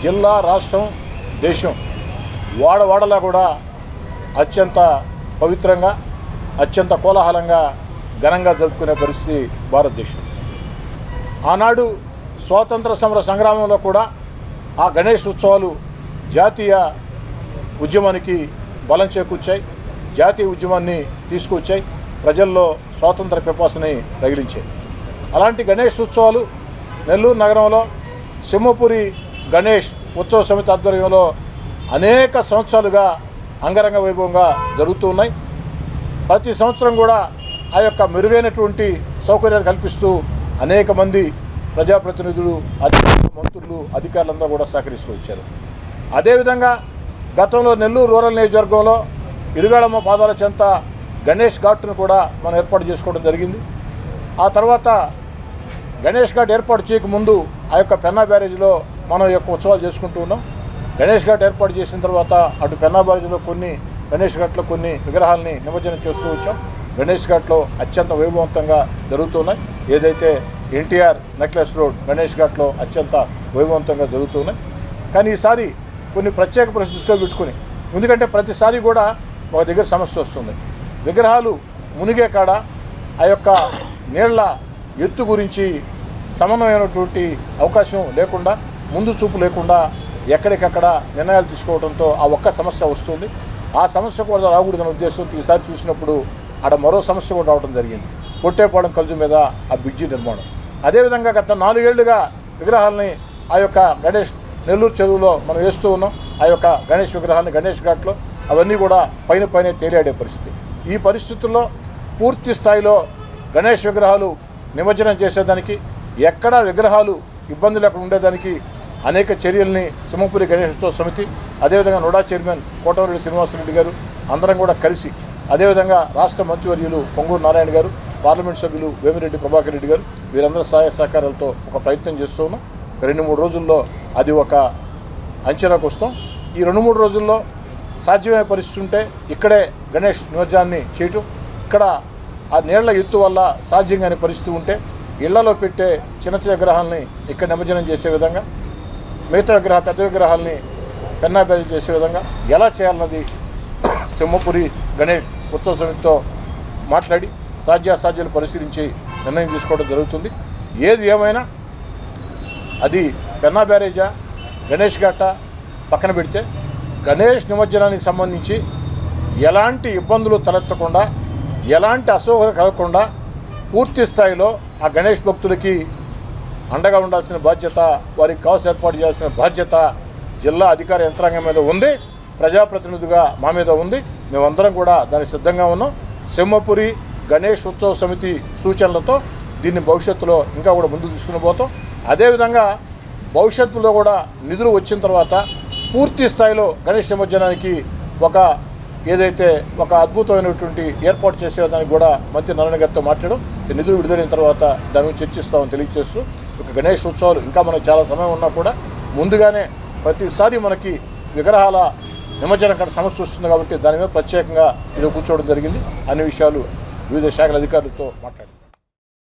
జిల్లా, రాష్ట్రం, దేశం వాడవాడలా కూడా అత్యంత పవిత్రంగా, అత్యంత కోలాహలంగా, ఘనంగా జరుపుకునే పరిస్థితి భారతదేశం. ఆనాడు స్వాతంత్ర సమర సంగ్రామంలో కూడా ఆ గణేష్ ఉత్సవాలు జాతీయ ఉద్యమానికి బలం చేకూర్చాయి, జాతీయ ఉద్యమాన్ని తీసుకొచ్చాయి, ప్రజల్లో స్వాతంత్ర పిపాసని రగిలించాయి. అలాంటి గణేష్ ఉత్సవాలు నెల్లూరు నగరంలో సింహపురి గణేష్ ఉత్సవ సమితి ఆధ్వర్యంలో అనేక సంవత్సరాలుగా అంగరంగ వైభవంగా జరుగుతూ ఉన్నాయి. ప్రతి సంవత్సరం కూడా ఆ యొక్క మెరుగైనటువంటి సౌకర్యాలు కల్పిస్తూ అనేక మంది ప్రజాప్రతినిధులు, మంత్రులు, అధికారులందరూ కూడా సహకరిస్తూ వచ్చారు. అదేవిధంగా గతంలో నెల్లూరు రూరల్ నియోజకవర్గంలో ఇరుగాళమ్మ పాదాల చెంత గణేష్ ఘాట్ను కూడా మనం ఏర్పాటు చేసుకోవడం జరిగింది. ఆ తర్వాత గణేష్ ఘాట్ ఏర్పాటు చేయకముందు ఆ యొక్క పెన్నా బ్యారేజ్లో మనం ఈ యొక్క ఉత్సవాలు చేసుకుంటూ ఉన్నాం. గణేష్ ఘాట్ ఏర్పాటు చేసిన తర్వాత అటు పెన్నా బ్యారేజ్లో కొన్ని, గణేష్ ఘాట్లో కొన్ని విగ్రహాలని నిమజ్జనం చేస్తూ వచ్చాం. గణేష్ ఘాట్లో అత్యంత వైభవంతంగా జరుగుతున్నాయి. ఏదైతే ఎన్టీఆర్ నెక్లెస్ రోడ్ గణేష్ ఘాట్లో అత్యంత వైభవంతంగా జరుగుతున్నాయి. కానీ ఈసారి కొన్ని ప్రత్యేక పరిస్థితులు దృష్టిలో పెట్టుకుని, ఎందుకంటే ప్రతిసారి కూడా ఒక దగ్గర సమస్య వస్తుంది. విగ్రహాలు మునిగే కాడ ఆ యొక్క నీళ్ల ఎత్తు గురించి సమన్వయమైనటువంటి అవకాశం లేకుండా, ముందు చూపు లేకుండా ఎక్కడికక్కడ నిర్ణయాలు తీసుకోవడంతో ఆ ఒక్క సమస్య వస్తుంది. ఆ సమస్య కూడా రాకూడదనే ఉద్దేశంతో ఈసారి చూసినప్పుడు ఆడ మరో సమస్య కూడా రావడం జరిగింది. పొట్టేపాలెం కలుజు మీద ఆ బ్రిడ్జి నిర్మాణం. అదేవిధంగా గత 4 ఏళ్లుగా విగ్రహాలని ఆ యొక్క గణేష్ నెల్లూరు చెరువులో మనం వేస్తూ ఉన్నాం. ఆ యొక్క గణేష్ విగ్రహాన్ని గణేష్ ఘాట్లో అవన్నీ కూడా పైన తేలియాడే పరిస్థితి. ఈ పరిస్థితుల్లో పూర్తి స్థాయిలో గణేష్ విగ్రహాలు నిమజ్జనం చేసేదానికి, ఎక్కడా విగ్రహాలు ఇబ్బంది లేకుండా ఉండేదానికి అనేక చర్యల్ని సింహపురి గణేష్ ఉత్సవ సమితి, అదేవిధంగా నోడా చైర్మన్ కోటమిరెడ్డి శ్రీనివాసరెడ్డి గారు అందరం కూడా కలిసి, అదేవిధంగా రాష్ట్ర మంత్రివర్యులు పొంగూరు నారాయణ గారు, పార్లమెంట్ సభ్యులు వేమిరెడ్డి ప్రభాకర్ రెడ్డి గారు, వీరందరూ సహాయ సహకారాలతో ఒక ప్రయత్నం చేస్తూ ఉన్నాం. 2-3 రోజుల్లో అది ఒక అంచనాకు వస్తాం. ఈ 2-3 రోజుల్లో సాధ్యమయ్యే పరిస్థితి ఉంటే ఇక్కడే గణేష్ నిమజ్జనాన్ని చేయటం, ఇక్కడ ఆ నీళ్ల ఎత్తు వల్ల సాధ్యం కాని పరిస్థితి ఉంటే ఇళ్లలో పెట్టే చిన్న విగ్రహాలని ఇక్కడ నిమజ్జనం చేసే విధంగా, మిగతా పెద్ద విగ్రహాలని పెన్నా బ్యారేజ్ చేసే విధంగా ఎలా చేయాలన్నది సింహపురి గణేష్ ఉత్సవ సమితితో మాట్లాడి సాధ్యాసాధ్యాలు పరిశీలించి నిర్ణయం తీసుకోవడం జరుగుతుంది. ఏది ఏమైనా అది పెన్నా బ్యారేజా, గణేష్ ఘాట పక్కన పెడితే గణేష్ నిమజ్జనానికి సంబంధించి ఎలాంటి ఇబ్బందులు తలెత్తకుండా, ఎలాంటి అసౌకర్యం కలగకుండా పూర్తి స్థాయిలో ఆ గణేష్ భక్తులకి అండగా ఉండాల్సిన బాధ్యత, వారికి కావాల్సిన ఏర్పాటు చేయాల్సిన బాధ్యత జిల్లా అధికార యంత్రాంగం మీద ఉంది, ప్రజాప్రతినిధిగా మా మీద ఉంది. మేమందరం కూడా దానికి సిద్ధంగా ఉన్నాం. సింహపురి గణేష్ ఉత్సవ సమితి సూచనలతో దీన్ని భవిష్యత్తులో ఇంకా కూడా ముందుకు తీసుకుని పోతాం. అదేవిధంగా భవిష్యత్తులో కూడా నిధులు వచ్చిన తర్వాత పూర్తి స్థాయిలో గణేష్ నిమజ్జనానికి ఏదైతే ఒక అద్భుతమైనటువంటి ఏర్పాటు చేసేదానికి కూడా మంత్రి నారాయణ గారితో మాట్లాడడం, నిధులు విడుదలైన తర్వాత దాని గురించి చర్చిస్తామని తెలియజేస్తూ, ఒక గణేష్ ఉత్సవాలు ఇంకా మనకు చాలా సమయం ఉన్నా కూడా ముందుగానే ప్రతిసారి మనకి విగ్రహాల నిమజ్జనం కంటే సమస్య వస్తుంది కాబట్టి దాని మీద ప్రత్యేకంగా ఇది కూర్చోవడం జరిగింది. అన్ని విషయాలు వివిధ శాఖల అధికారులతో మాట్లాడారు.